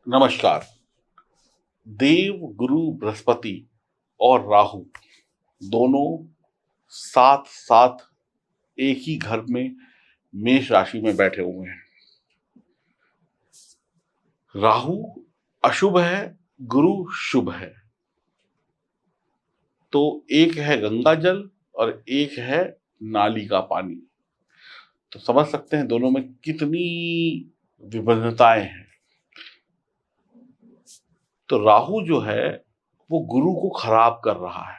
नमस्कार। देव गुरु बृहस्पति और राहु दोनों साथ साथ एक ही घर में मेष राशि में बैठे हुए हैं। राहु अशुभ है, गुरु शुभ है। तो एक है गंगा जल और एक है नाली का पानी। तो समझ सकते हैं दोनों में कितनी विभिन्नताएं हैं। तो राहु जो है वो गुरु को खराब कर रहा है।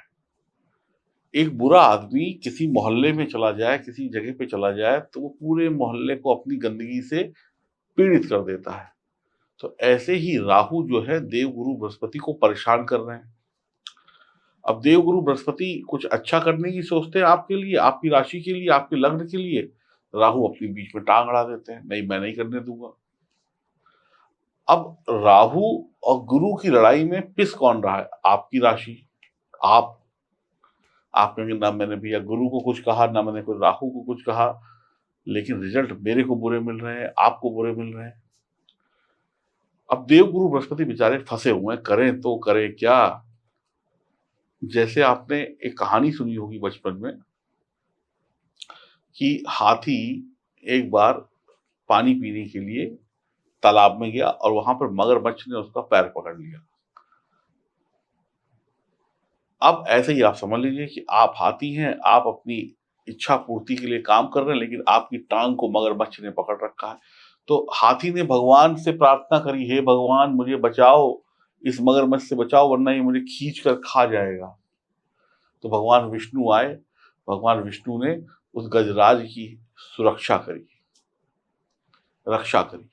एक बुरा आदमी किसी मोहल्ले में चला जाए, किसी जगह पे चला जाए, तो वो पूरे मोहल्ले को अपनी गंदगी से पीड़ित कर देता है। तो ऐसे ही राहु जो है देवगुरु बृहस्पति को परेशान कर रहे हैं। अब देवगुरु बृहस्पति कुछ अच्छा करने की सोचते हैं आपके लिए, आपकी राशि के लिए, आपके लग्न के लिए। राहु अपने बीच में टांग अड़ा देते हैं, नहीं मैं नहीं करने दूंगा। अब राहु और गुरु की लड़ाई में पिस कौन रहा है? आपकी राशि। आप कहेंगे ना मैंने भैया गुरु को कुछ कहा, ना मैंने कोई राहु को कुछ कहा, लेकिन रिजल्ट मेरे को बुरे मिल रहे हैं, आपको बुरे मिल रहे हैं। अब देवगुरु बृहस्पति बेचारे फंसे हुए हैं, करें तो करें क्या। जैसे आपने एक कहानी सुनी होगी बचपन में कि हाथी एक बार पानी पीने के लिए तालाब में गया और वहां पर मगरमच्छ ने उसका पैर पकड़ लिया। अब ऐसे ही आप समझ लीजिए कि आप हाथी हैं, आप अपनी इच्छा पूर्ति के लिए काम कर रहे हैं, लेकिन आपकी टांग को मगरमच्छ ने पकड़ रखा है। तो हाथी ने भगवान से प्रार्थना करी, हे भगवान मुझे बचाओ, इस मगरमच्छ से बचाओ वरना ये मुझे खींच कर खा जाएगा। तो भगवान विष्णु आए, भगवान विष्णु ने उस गजराज की सुरक्षा करी, रक्षा करी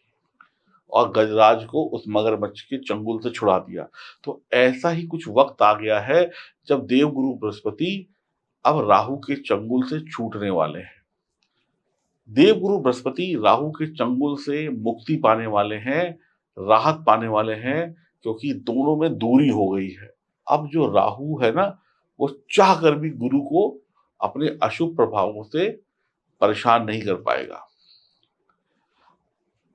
और गजराज को उस मगरमच्छ के चंगुल से छुड़ा दिया। तो ऐसा ही कुछ वक्त आ गया है जब देवगुरु बृहस्पति अब राहु के चंगुल से छूटने वाले हैं। देवगुरु बृहस्पति राहु के चंगुल से मुक्ति पाने वाले हैं, राहत पाने वाले हैं, क्योंकि दोनों में दूरी हो गई है। अब जो राहु है ना, वो चाह कर भी गुरु को अपने अशुभ प्रभावों से परेशान नहीं कर पाएगा।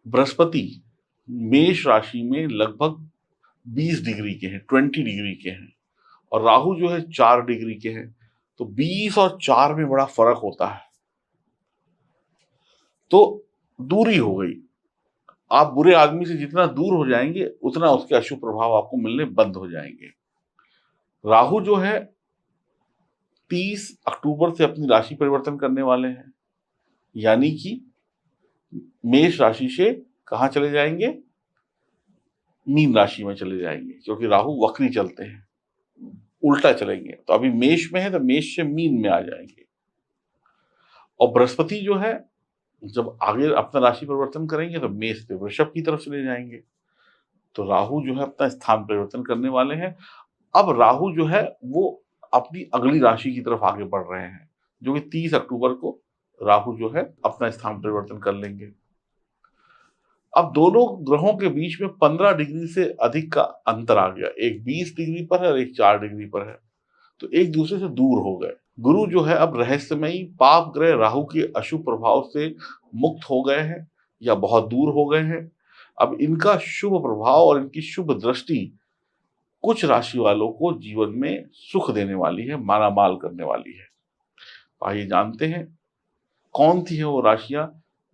बृहस्पति मेष राशि में लगभग 20 डिग्री के हैं, 20 डिग्री के हैं, और राहु जो है 4 डिग्री के हैं। तो 20 और 4 में बड़ा फर्क होता है। तो दूरी हो गई। आप बुरे आदमी से जितना दूर हो जाएंगे उतना उसके अशुभ प्रभाव आपको मिलने बंद हो जाएंगे। राहु जो है 30 अक्टूबर से अपनी राशि परिवर्तन करने वाले हैं, यानी कि मेष राशि से कहां चले जाएंगे? मीन राशि में चले जाएंगे, क्योंकि राहु वक्री चलते हैं, उल्टा चलेंगे। तो अभी मेष में है तो मेष से मीन में आ जाएंगे। और बृहस्पति जो है जब आगे अपना राशि परिवर्तन करेंगे तो मेष से वृषभ की तरफ चले जाएंगे। तो राहु जो है अपना स्थान परिवर्तन करने वाले हैं। अब राहु जो है वो अपनी अगली राशि की तरफ आगे बढ़ रहे हैं, जो कि 30 अक्टूबर को राहु जो है अपना स्थान परिवर्तन कर लेंगे। अब दोनों ग्रहों के बीच में 15 डिग्री से अधिक का अंतर आ गया। एक 20 डिग्री पर है और एक 4 डिग्री पर है। तो एक दूसरे से दूर हो गए। गुरु जो है अब रहस्यमयी पाप ग्रह राहु के अशुभ प्रभाव से मुक्त हो गए हैं या बहुत दूर हो गए हैं। अब इनका शुभ प्रभाव और इनकी शुभ दृष्टि कुछ राशि वालों को जीवन में सुख देने वाली है, मालामाल करने वाली है। आइए जानते हैं कौन सी है वो राशियां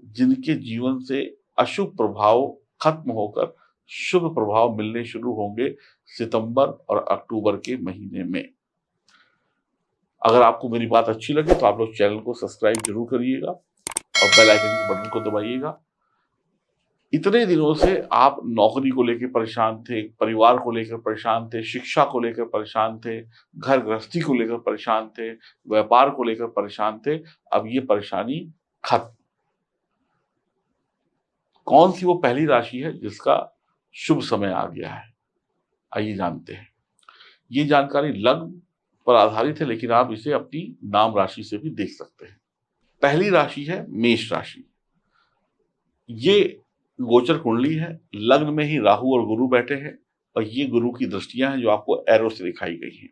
जिनके जीवन से अशुभ प्रभाव खत्म होकर शुभ प्रभाव मिलने शुरू होंगे सितंबर और अक्टूबर के महीने में। अगर आपको मेरी बात अच्छी लगे तो आप लोग चैनल को सब्सक्राइब जरूर करिएगा और बेल आइकन के बटन को दबाइएगा। इतने दिनों से आप नौकरी को लेकर परेशान थे, परिवार को लेकर परेशान थे, शिक्षा को लेकर परेशान थे, घर गृहस्थी को लेकर परेशान थे, व्यापार को लेकर परेशान थे। अब ये परेशानी खत्म। कौन सी वो पहली राशि है जिसका शुभ समय आ गया है? आइए जानते हैं। ये जानकारी लग्न पर आधारित है, लेकिन आप इसे अपनी नाम राशि से भी देख सकते हैं। पहली राशि है मेष राशि। ये गोचर कुंडली है, लग्न में ही राहु और गुरु बैठे हैं और ये गुरु की दृष्टियां हैं जो आपको एरो से दिखाई गई हैं।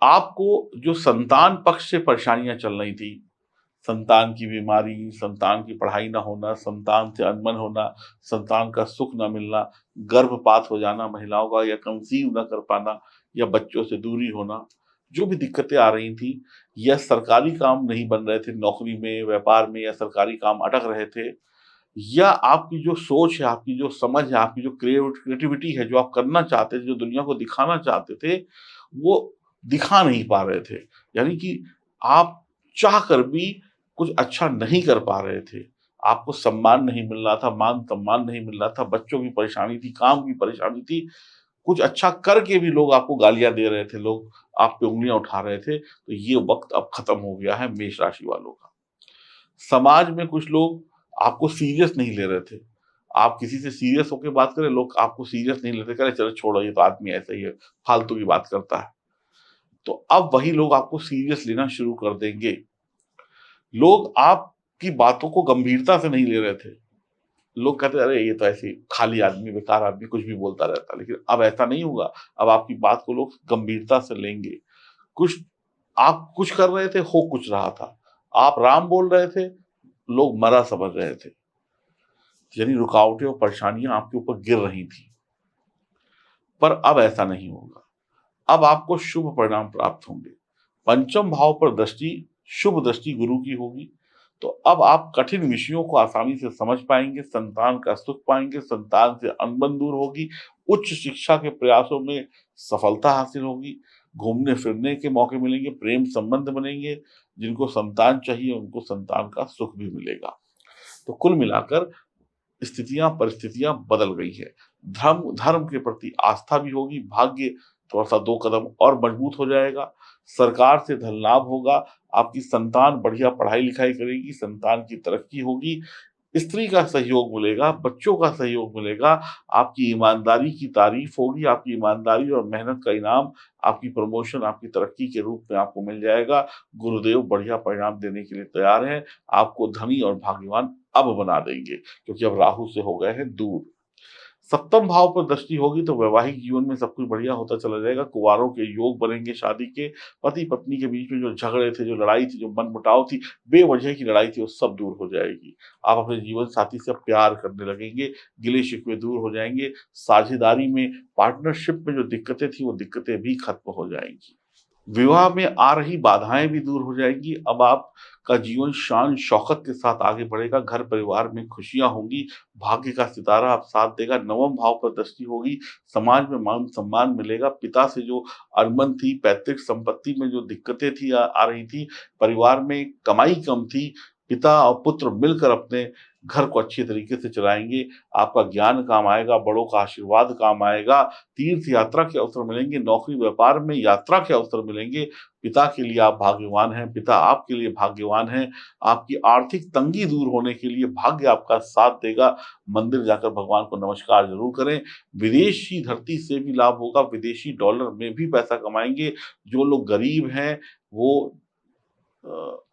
आपको जो संतान पक्ष से परेशानियां चल रही थी, संतान की बीमारी, संतान की पढ़ाई ना होना, संतान से अनबन होना, संतान का सुख ना मिलना, गर्भपात हो जाना महिलाओं का या कंसीव ना कर पाना या बच्चों से दूरी होना, जो भी दिक्कतें आ रही थी या सरकारी काम नहीं बन रहे थे, नौकरी में, व्यापार में या सरकारी काम अटक रहे थे या आपकी जो सोच है, आपकी जो समझ है, आपकी जो क्रिएटिविटी है, जो आप करना चाहते थे, जो दुनिया को दिखाना चाहते थे, वो दिखा नहीं पा रहे थे। यानी कि आप चाह कर भी कुछ अच्छा नहीं कर पा रहे थे। आपको सम्मान नहीं मिल रहा था, मान-सम्मान नहीं मिल रहा था, बच्चों की परेशानी थी, काम की परेशानी थी, कुछ अच्छा करके भी लोग आपको गालियाँ दे रहे थे, लोग आप पे उँगलियाँ उठा रहे थे, तो ये वक़्त अब खत्म हो गया है मेष राशि वालों का। समाज में कुछ लोग आपको सीरियस नहीं ले रहे थे। आप किसी से सीरियस होके बात करें, लोग आपको सीरियस नहीं लेते, कह रहे चलो छोड़ो ये तो आदमी ऐसा ही है, फालतू की बात करता है। तो अब वही लोग आपको सीरियस लेना शुरू कर देंगे। लोग आपकी बातों को गंभीरता से नहीं ले रहे थे। लोग कहते अरे ये तो ऐसे ही खाली आदमी, बेकार आदमी कुछ भी बोलता रहता है। लेकिन अब ऐसा नहीं होगा, अब आपकी बात को लोग गंभीरता से लेंगे। कुछ आप कुछ कर रहे थे, हो कुछ रहा था। आप राम बोल रहे थे, लोग मरा समझ रहे थे। यानी रुकावटें और परेशानियाँ आपके ऊपर गिर रही थी। पर अब ऐसा नहीं होगा। अब आपको शुभ परिणाम प्राप्त होंगे। पंचम भाव पर दृष्टि, शुभ दृष्टि गुरु की होगी, तो अब आप कठिन विषयों को आसानी से समझ पाएँगे, संतान का सुख पाएँगे, संतान से अनबन दूर होगी, उच्च शिक्षा के प्रयासों में सफलता हासिल होगी, घूमने-फिरने के मौके मिलेंगे, प्रेम संबंध बनेंगे, जिनको संतान चाहिए उनको संतान का सुख भी मिलेगा। तो कुल मिलाकर स्थितियाँ, परिस्थितियाँ बदल गई है। धर्म धर्म के प्रति आस्था भी होगी, भाग्य थोड़ा-सा 2 कदम और मजबूत हो जाएगा, सरकार से धन लाभ होगा, आपकी संतान बढ़िया पढ़ाई-लिखाई करेगी, संतान की तरक्की होगी, स्त्री का सहयोग मिलेगा, बच्चों का सहयोग मिलेगा, आपकी ईमानदारी की तारीफ़ होगी, आपकी ईमानदारी और मेहनत का इनाम, आपकी प्रमोशन, आपकी तरक्की के रूप में आपको मिल जाएगा। गुरुदेव बढ़िया परिणाम देने के लिए तैयार हैं, आपको धनी और भाग्यवान अब बना देंगे, क्योंकि अब राहु से हो गए हैं दूर। सप्तम भाव पर दृष्टि होगी तो वैवाहिक जीवन में सब कुछ बढ़िया होता चला जाएगा, कुँवारों के योग बनेंगे शादी के, पति-पत्नी के बीच में जो झगड़े थे, जो लड़ाई थी, जो मनमुटाव थी, बेवजह की लड़ाई थी, वो सब दूर हो जाएगी। आप अपने जीवन साथी से प्यार करने लगेंगे, गिले-शिकवे दूर हो जाएँगे, साझेदारी में, पार्टनरशिप में जो दिक्कतें थी, वो दिक्कतें भी खत्म हो जाएँगी। विवाह में आ रही बाधाएँ भी दूर हो जाएँगी, अब आपका जीवन शान-शौकत के साथ आगे बढ़ेगा, घर-परिवार में खुशियाँ होंगी, भाग्य का सितारा अब साथ देगा, नवम भाव पर दृष्टि होगी, समाज में मान-सम्मान मिलेगा, पिता से जो अनबन थी, पैतृक संपत्ति में जो दिक्कतें थी आ रही थी, परिवार में कमाई कम थी, पिता और पुत्र मिलकर अपने घर को अच्छे तरीके से चलाएँगे, आपका ज्ञान काम आएगा, बड़ों का आशीर्वाद काम आएगा, तीर्थ यात्रा के अवसर मिलेंगे, नौकरी-व्यापार में यात्रा के अवसर मिलेंगे, पिता के लिए आप भाग्यवान हैं, पिता आपके लिए भाग्यवान हैं, आपकी आर्थिक तंगी दूर होने के लिए भाग्य आपका साथ देगा, मंदिर जाकर भगवान को नमस्कार ज़रूर करें, विदेशी धरती से भी लाभ होगा, विदेशी डॉलर में भी पैसा कमाएँगे, जो लोग गरीब हैं, वो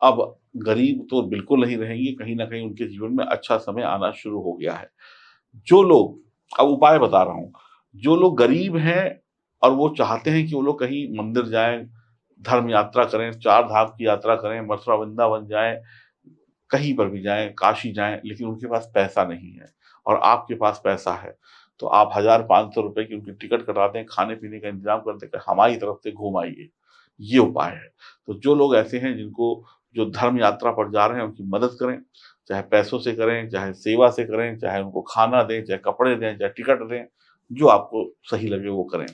अब गरीब तो बिल्कुल नहीं रहेंगे, कहीं न कहीं उनके जीवन में अच्छा समय आना शुरू हो गया है। जो लोग अब उपाय बता रहा हूँ, जो लोग गरीब हैं और वो चाहते हैं कि वो लोग कहीं मंदिर जाएँ, धर्म यात्रा करें, 4 धाम की यात्रा करें, मथुरा, वृंदावन जाएँ, कहीं पर भी जाएँ, काशी जाएँ, लेकिन उनके पास पैसा नहीं है और आपके पास पैसा है, तो आप 1000-500 की उनकी टिकट कटा दें, खाने-पीने का इंतज़ाम कर दें कि हमारी तरफ से घूम आइए। ये उपाय है। तो जो लोग ऐसे हैं जिनको जो धर्म यात्रा पर जा रहे हैं उनकी मदद करें, चाहे पैसों से करें, चाहे सेवा से करें, चाहे उनको खाना दें, चाहे कपड़े दें, चाहे टिकट दें, जो आपको सही लगे वो करें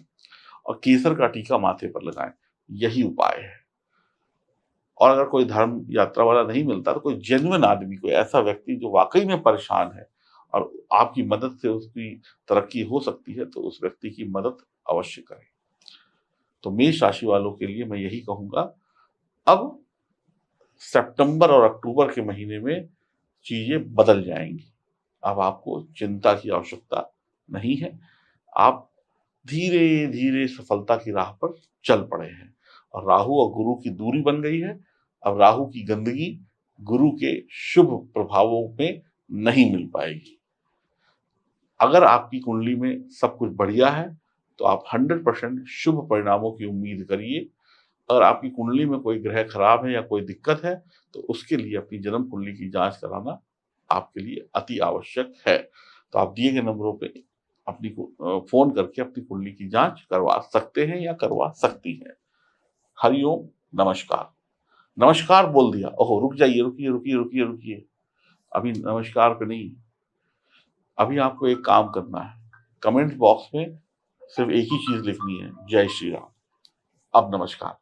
और केसर का टीका माथे पर लगाएँ, यही उपाय है। और अगर कोई धर्म यात्रा वाला नहीं मिलता तो कोई जेन्युइन आदमी, कोई ऐसा व्यक्ति जो वाक़ई में परेशान है और आपकी मदद से उसकी तरक्की हो सकती है, तो उस व्यक्ति की मदद अवश्य करें। तो मेष राशि वालों के लिए मैं यही कहूँगा, अब सितंबर और अक्टूबर के महीने में चीज़ें बदल जाएँगी। अब आपको चिंता की आवश्यकता नहीं है। आप धीरे-धीरे सफलता की राह पर चल पड़े हैं और राहु और गुरु की दूरी बन गई है। अब राहु की गंदगी गुरु के शुभ प्रभावों में नहीं मिल पाएगी। अगर आपकी कुंडली में सब कुछ बढ़िया है, तो आप 100% शुभ परिणामों की उम्मीद करिए। अगर आपकी कुंडली में कोई ग्रह खराब है या कोई दिक्कत है, तो उसके लिए अपनी जन्म कुंडली की जाँच कराना आपके लिए अति आवश्यक है। तो आप दिए गए नंबरों पे फ़ोन करके अपनी कुंडली की जाँच करवा सकते हैं या करवा सकती हैं। हरि ओम, नमस्कार। नमस्कार बोल दिया, ओहो! रुक जाइए, रुकिए, रुकिए, रुकिए, रुकिए। अभी नमस्कार पे नहीं, अभी आपको एक काम करना है। कमेंट बॉक्स में सिर्फ़ एक ही चीज़ लिखनी है, जय श्री राम। अब नमस्कार।